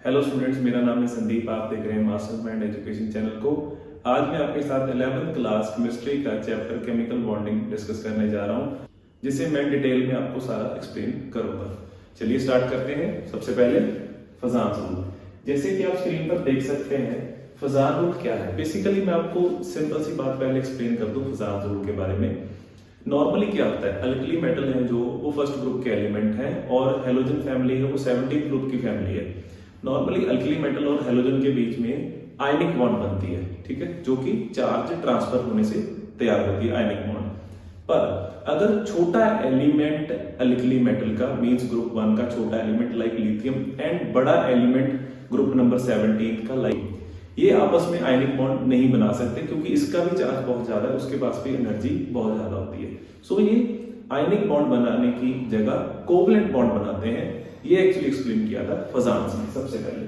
Hello students, मेरा नाम है संदीप। आप देख रहे हैं मास्टर्स माइंड एजुकेशन चैनल को। आज मैं आपके साथ 11th क्लास केमिस्ट्री का चैप्टर केमिकल बॉन्डिंग डिस्कस करने जा रहा हूं, जिसे मैं डिटेल में आपको सारा एक्सप्लेन करूंगा। चलिए स्टार्ट करते हैं। सबसे पहले फजान रूल। जैसे कि आप स्क्रीन पर देख सकते हैं, फजान रूल क्या है। बेसिकली मैं आपको सिंपल सी बात पहले एक्सप्लेन कर दूं फजान रूल के बारे में। नॉर्मली क्या होता है, अल्कली मेटल है जो वो फर्स्ट ग्रुप के एलिमेंट हैं और हेलोजन फैमिली है वो 17th ग्रुप की फैमिली है। नॉर्मली अल्कली मेटल और हेलोजन के बीच में आयनिक बॉन्ड बनती है, ठीक है, जो कि चार्ज ट्रांसफर होने से तैयार होती है आयनिक बॉन्ड। पर अगर छोटा एलिमेंट अल्कली मेटल का मींस ग्रुप 1 का छोटा एलिमेंट लाइक लिथियम एंड बड़ा एलिमेंट ग्रुप नंबर 17 का लाइक, ये आपस में आयनिक बॉन्ड नहीं बना सकते क्योंकि इसका भी चार्ज बहुत ज्यादा है, उसके पास भी एनर्जी बहुत ज्यादा होती है। सो ये आयनिक बॉन्ड बनाने की जगह कोवलेंट बॉन्ड बनाते हैं। ये एक्चुअली एक्सप्लेन किया था फजान्स ने सबसे पहले।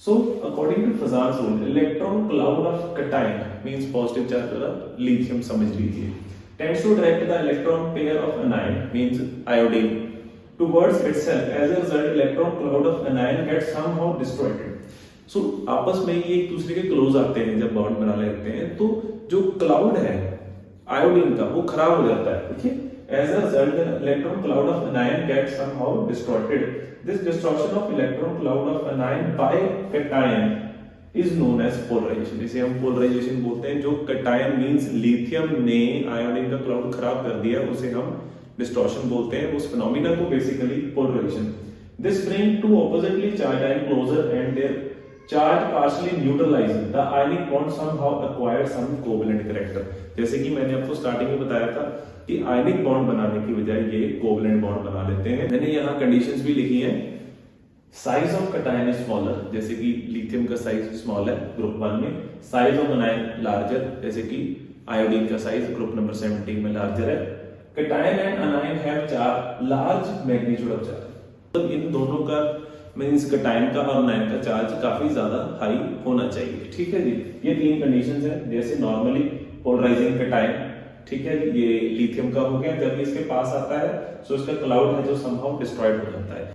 So according to Fajans rule, electron cloud of cation means positive charge वाला लिथियम समझ लीजिए, tends to direct the electron pair of anion means iodine towards itself. As a result electron cloud of anion gets somehow destroyed. So आपस में ये एक दूसरे के close आते हैं, जब बॉन्ड बना लेते हैं तो जो क्लाउड है आयोडीन का वो खराब हो जाता है, ठीक है। As a result, the electron cloud of anion gets somehow distorted. This distortion of electron cloud of anion by cation is known as polarization. इसे हम polarization बोलते हैं। जो cation means lithium ने आयोडीन का क्लाउड खराब कर दिया, उसे हम distortion बोलते हैं। उस phenomena को basically polarization. This bring two oppositely charged ion closer and their charge partially neutralize the ionic bond somehow acquired some covalent character. जैसे कि मैंने आपको स्टार्टिंग में बताया था कि आयनिक बॉन्ड बनाने की बजाय ये कोवलेंट बॉन्ड बना लेते हैं। मैंने यहाँ कंडीशंस भी लिखी हैं। Size of cation is smaller, जैसे कि लिथियम का साइज स्मॉल है ग्रुप 1 में। साइज ऑफ एनायन लार्जर, जैसे कि आयोडीन का साइज ग्रुप नंबर 17 में लार्जर है। Cation and anion have charge large magnitude of charge. तो इन दोनों का मींस कैटायन का और एनायन का चार्ज काफी ज्यादा हाई होना चाहिए, ठीक है जी। ये तीन कंडीशंस हैं। जैसे नॉर्मली पोलराइजिंग कैटायन, ठीक है, ये लिथियम का हो गया, जब इसके पास आता है तो इसका क्लाउड है जो समहाउ डिस्ट्रॉयड हो जाता है।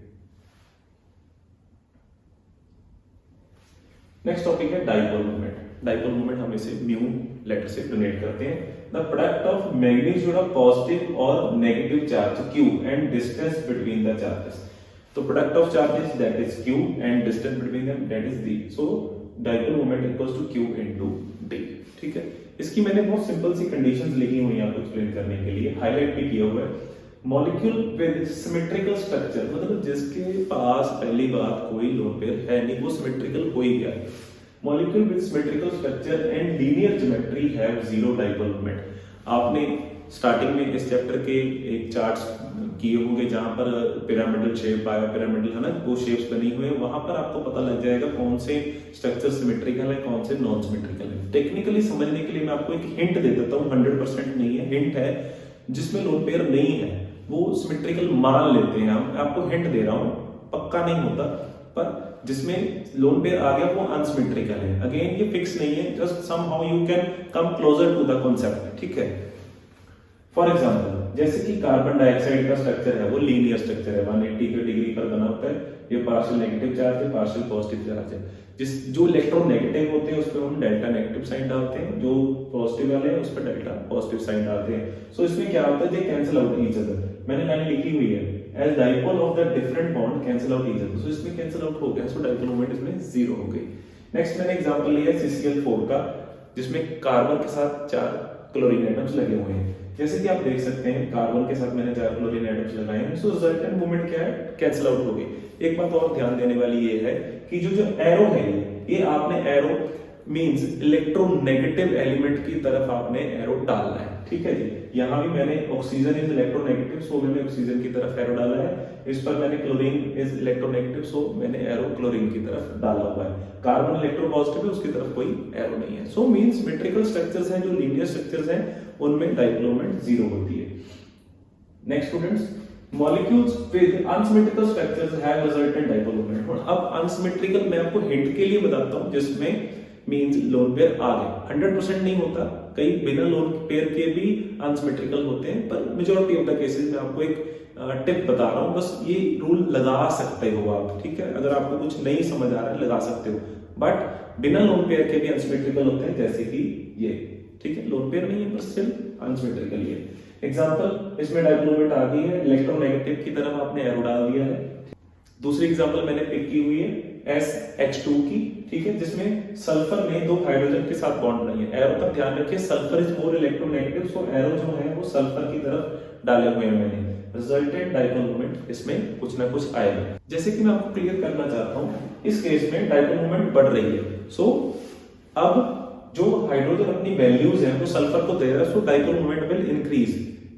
नेक्स्ट टॉपिक है डाइपोल मोमेंट। डाइपोल मोमेंट हम इसे म्यू लेटर से डोनेट करते हैं। The product of magnitude of positive और negative charge q and distance between the charges. तो product of charges that is q and distance between them that is d। So dipole moment equals to q into d, ठीक है। इसकी मैंने बहुत simple सी conditions लिखी हुई हैं आपको एक्सप्लेन करने के लिए, हाईलाइट भी किया हुआ है। मॉलिक्यूल विद सिमेट्रिकल स्ट्रक्चर, मतलब जिसके पास पहली बात कोई लोन पेयर है नहीं, वो सिमेट्रिकल हो ही गया। Molecule with symmetrical structure and linear geometry have zero dipole moment. आपने स्टार्टिंग में इस चैप्टर के एक चार्ट्स किए होंगे जहां पर पिरामिडल शेप, बायो पिरामिडल है ना, वो शेप्स बनी हुई है। वहां पर आपको पता लग जाएगा कौन से स्ट्रक्चर सिमेट्रिकल है, कौन से नॉन सिमेट्रिकल है। टेक्निकली समझने के लिए मैं आपको एक हिंट दे देता हूँ, 100% नहीं है, हिंट है। जिसमें लोन पेयर नहीं है वो सिमेट्रिकल मान लेते हैं। हम आपको हिंट दे रहा हूँ, पक्का नहीं होता, पर जिसमें लोन पेयर आ गया वो अनसिमेट्रिकल है। अगेन ये फिक्स नहीं है, just somehow you can come closer to the concept, ठीक है। फॉर एग्जाम्पल जैसे कि कार्बन डाइऑक्साइड का स्ट्रक्चर है वो लीनियर स्ट्रक्चर है, 180 डिग्री पर बना होता है। ये पार्शियल नेगेटिव चार्ज है, पार्शियल पॉजिटिव चार्ज है। जिस जो इलेक्ट्रॉन नेगेटिव होते हैं उस पर हम डेल्टा नेगेटिव साइन डालते हैं, जो पॉजिटिव वाले हैं उस पर डेल्टा पॉजिटिव साइन डालते हैं। सो इसमें क्या होता है, they cancel out each other. मैंने लाइन लिखी हुई है, as dipole of the different bond cancel out each other. So इसमें कैंसिल आउट हो गया, सो डाइपोल मोमेंट इसमें जीरो हो गई। नेक्स्ट मैंने एग्जांपल लिया है CCl4 का, जिसमें कार्बन के साथ 4 क्लोरीन एटम्स लगे हुए हैं। जैसे कि आप देख सकते हैं कार्बन के साथ मैंने 4 क्लोरीन एटम्स लगाए हैं, सो रिजल्टेंट मोमेंट क्या है, कैंसिल आउट हो गई। एक बात और ध्यान देने वाली ये है कि जो एरो है ये आपने एरो मींस इलेक्ट्रोनेगेटिव एलिमेंट की तरफ आपने एरो डालना है, ठीक है जी। यहाँ भी मैंने ऑक्सीजन इज इलेक्ट्रोनेगेटिव, सो मैंने ऑक्सीजन की तरफ एरो डाला है। इस पर मैंने क्लोरीन इज इलेक्ट्रोनेगेटिव, सो मैंने एरो क्लोरीन की तरफ डाला हुआ है। कार्बन इलेक्ट्रोपॉजिटिव है, उसकी तरफ कोई एरो नहीं है। सो मींस सिमेट्रिकल स्ट्रक्चर्स हैं, जो लीनियर स्ट्रक्चर्स हैं, उनमें डाइपोल मोमेंट जीरो होती है। Next students, molecules with unsymmetrical structures have resultant dipole moment. अब अनसिमेट्रिकल मैं आपको हिंट के लिए बताता हूं, जिसमें मींस लोन पेयर आ गए। 100% नहीं होता, कई बिना लोन पेयर के भी अनसिमेट्रिकल होते हैं, पर मेजॉरिटी ऑफ द केसेस में आपको एक टिप बता रहा हूं, बस ये रूल लगा सकते हो आप, ठीक है। अगर आपको कुछ नहीं समझ आ रहा है लगा सकते हो, बट बिना लोन पेयर के भी अनसिमेट्रिकल होते हैं, जैसे कि ये, ठीक है। लोन पेयर नहीं है पर स्टिल अनसिमेट्रिकल है। एग्जांपल, इसमें डाइपोल मोमेंट आ गई है, इलेक्ट्रोनेगेटिव की तरफ आपने एरो डाल दिया है। दूसरी एग्जांपल मैंने पिक की हुई है SH2 की, ठीक है, जिसमें सल्फर में 2 हाइड्रोजन के साथ बॉन्ड नहीं है। एरो का ध्यान रखिए, sulphur is more electronegative, so arrow जो है वो सल्फर की तरफ डाले हुए हैं मैंने। रिजल्टेंट डाइपोल मोमेंट इसमें कुछ ना कुछ आएगा। जैसे कि मैं आपको क्लियर करना चाहता हूं, इस केस में डाइपोल मोमेंट बढ़ रही है। सो अब जो हाइड्रोजन अपनी वैल्यूज है वो सल्फर को दे रहा है, सो डाइपोल मोमेंट विल इंक्रीज,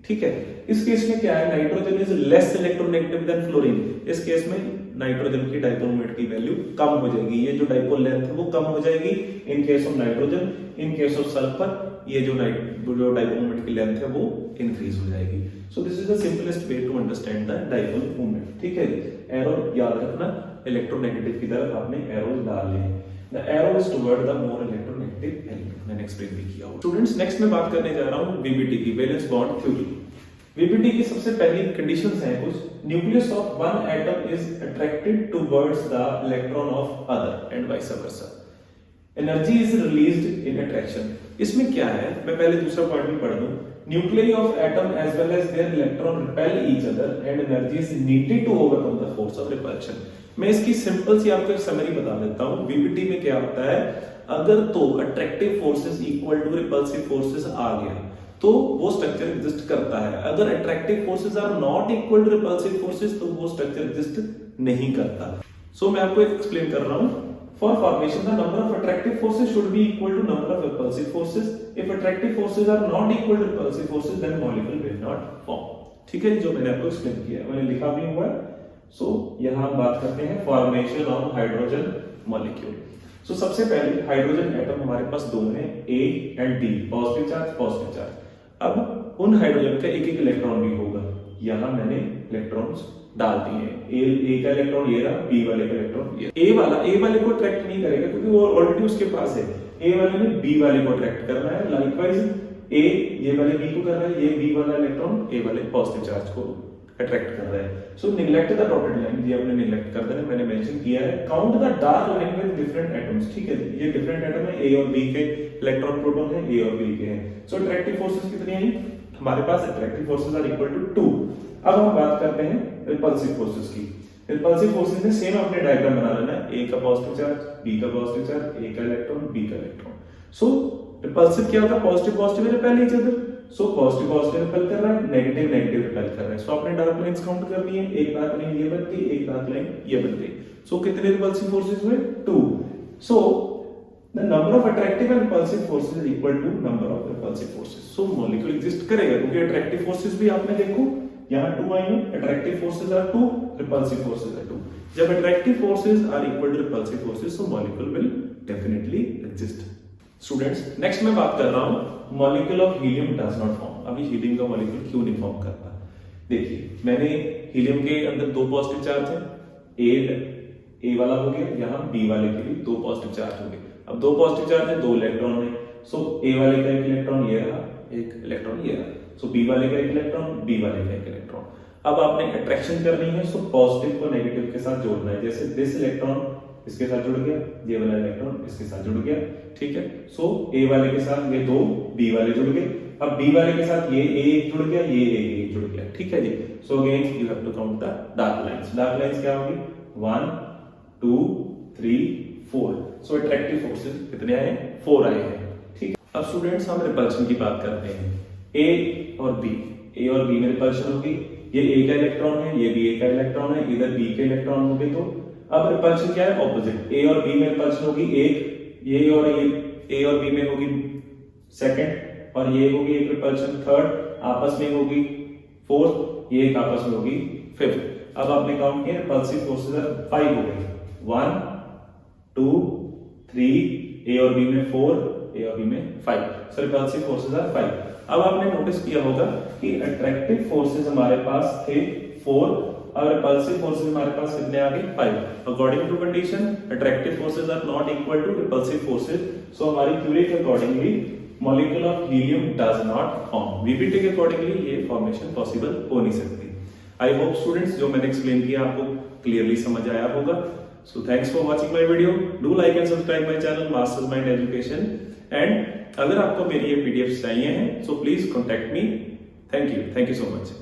ठीक है। इस केस में क्या है, nitrogen is less electronegative than fluorine. इस केस में नाइट्रोजन की डाइपोल मोमेंट की वैल्यू कम हो जाएगी, ये जो डाइपोल लेंथ है वो कम हो जाएगी in case of nitrogen. In case of sulphur ये जो डाइपोल मोमेंट की लेंथ है वो इंक्रीज हो जाएगी। So this is the simplest way to understand the dipole moment, ठीक है। एरो याद रखना, इलेक्ट्रोनेगेटिव की तरफ आपने एरोज डालने हैं। The arrow is toward the more electronegative element, मैंने एक्सप्लेन भी किया हुआ। स्टूडेंट्स, नेक्स्ट मैं बात करने जा रहा हूँ VBT की, वैलेंस बॉन्ड थ्योरी। VBT की सबसे पहली कंडीशंस हैं कुछ। Nucleus of one atom is attracted towards the electron of other and vice versa. Energy is released in attraction. इसमें क्या है, मैं पहले दूसरा पॉइंट भी पढ़ दूं। Nucleus of atom as well as their electron repel each other and energy is needed to overcome the force of repulsion. मैं इसकी सिंपल सी आपको एक समरी बता देता हूं। VBT में क्या होता है, अगर तो attractive forces equal to repulsive forces आ गया तो वो स्ट्रक्चर एग्जिस्ट करता है। अगर attractive forces are not equal to repulsive forces तो वो स्ट्रक्चर एग्जिस्ट नहीं करता। सो मैं आपको एक्सप्लेन कर रहा हूं। For formation the number of attractive forces should be equal to number of repulsive forces. If attractive forces are not equal to repulsive forces then molecule will not form, ठीक है। जो मैंने आपको एक्सप्लेन किया, मैंने लिखा भी हुआ है। सो यहां हम बात करते हैं फॉर्मेशन ऑफ हाइड्रोजन मॉलिक्यूल। सो सबसे पहले हाइड्रोजन एटम हमारे पास दो हैं, A and D, positive charge positive charge. अब उन हाइड्रोजन का एक एक इलेक्ट्रॉन भी होगा। यहां मैंने इलेक्ट्रॉन्स डाल दिए हैं। A का इलेक्ट्रॉन ये रहा, B वाले का इलेक्ट्रॉन ये। A वाले को अट्रैक्ट नहीं करेगा क्योंकि वो ऑलरेडी उसके पास है। A वाले ने B वाले को अट्रैक्ट करना है। लाइकवाइज A ये वाले B को कर रहा है, ये B वाला इलेक्ट्रॉन A वाले पॉजिटिव चार्ज को अट्रैक्ट कर रहा है। सो निग्लेक्ट द डॉटेड लाइन, ये आपने निग्लेक्ट कर देना, मैंने मेंशन किया है। Count the dark line with different atoms, ठीक है। ये डिफरेंट एटम है, A और B के इलेक्ट्रॉन प्रोटॉन है, A और B के हैं। सो अट्रैक्टिव फोर्सेस कितनी हैं हमारे पास? Attractive forces are equal to 2। अब हम बात करते हैं रिपल्सिव फोर्सेस की। रिपल्सिव फोर्सेस में सेम आपने डायग्राम बना लेना है। A का पॉजिटिव चार्ज, B का पॉजिटिव चार्ज, A का इलेक्ट्रॉन, B का इलेक्ट्रॉन। सो रिपल्सिव क्या होता है? Positive positive repel each other. So positive positive repel कर रहा है, नेगेटिव नेगेटिव रिपेल कर रहा है। सो आपने डार्क लाइंस काउंट करनी है। एक डार्क लाइन ये बन गई, एक डार्क लाइन ये बन गई। सो कितने रिपल्सिव फोर्सेस हुए? 2। So the number of attractive and repulsive forces is equal to number of repulsive forces. So molecule exist करेगा क्योंकि अट्रैक्टिव फोर्सेस भी आपने देखो यहां 2 आई है। Attractive forces are 2, repulsive forces are 2। जब attractive forces are equal to repulsive forces so molecule will definitely exist. Students, next मैं बात कर रहा हूं molecule of helium does not form. अभी हीलियम का मॉलिक्यूल क्यों नहीं फॉर्म करता? देखिए, मैंने हीलियम के अंदर 2 पॉजिटिव चार्ज है, A वाला हो गया, यहां B वाले के भी 2 पॉजिटिव चार्ज हो गए। अब 2 पॉजिटिव चार्ज है, 2 इलेक्ट्रॉन है। सो A वाले का एक इलेक्ट्रॉन ये रहा, एक इलेक्ट्रॉन ये रहा। सो B वाले का एक इलेक्ट्रॉन, B वाले का एक इलेक्ट्रॉन। अब आपने अट्रैक्शन करनी है, सो पॉजिटिव को नेगेटिव के साथ जोड़ना है। जैसे दिस इलेक्ट्रॉन इसके साथ जुड़ गया, ये वाला इलेक्ट्रॉन इसके साथ जुड़ गया, ठीक है। सो A वाले के साथ ये 2 B वाले जुड़ गए। अब B वाले के साथ ये A जुड़ गया, ये A जुड़ गया, ठीक है जी। So again you have to count the dark lines. Dark lines क्या होगी? 1 2 3 4। सो अट्रैक्टिव फोर्सेस कितने आए हैं? 4 आए हैं, ठीक है। अब स्टूडेंट्स हम रिपल्शन की बात करते हैं। A और B, A और B में रिपल्शन होगी। ये A का इलेक्ट्रॉन है, ये भी A का इलेक्ट्रॉन है, इधर B के इलेक्ट्रॉन हो गए। तो अब रिपल्शन क्या है? ऑपोजिट। A और B में रिपल्शन होगी एक, ये और A और B में होगी सेकंड, और ये होगी एक रिपल्शन थर्ड, आपस में होगी फोर्थ, ये एक आपस में होगी फिफ्थ। अब आपने काउंट किया, रिपल्सिव फोर्सेस 5 हो गए। 1 2 3, A और B में 4, A और B में 5। सो रिपल्सिव फोर्सेस आर 5। अब आपने नोटिस किया होगा कि अट्रैक्टिव फोर्सेस हमारे पास थे 4 और रिपल्सिव फोर्सेस हमारे पास कितने आ गए? 5। According to condition attractive forces are not equal to repulsive forces. So हमारी थ्योरी के accordingly molecule of helium does not form. VBT के अकॉर्डिंगली ये फॉर्मेशन पॉसिबल हो नहीं सकती। आई होप स्टूडेंट्स जो मैंने एक्सप्लेन किया आपको क्लियरली समझ आया होगा। So thanks for watching my video. Do like and subscribe my channel masters mind education. And अगर आपको मेरी ये पीडीएफ चाहिए हैं so please contact me. Thank you so much.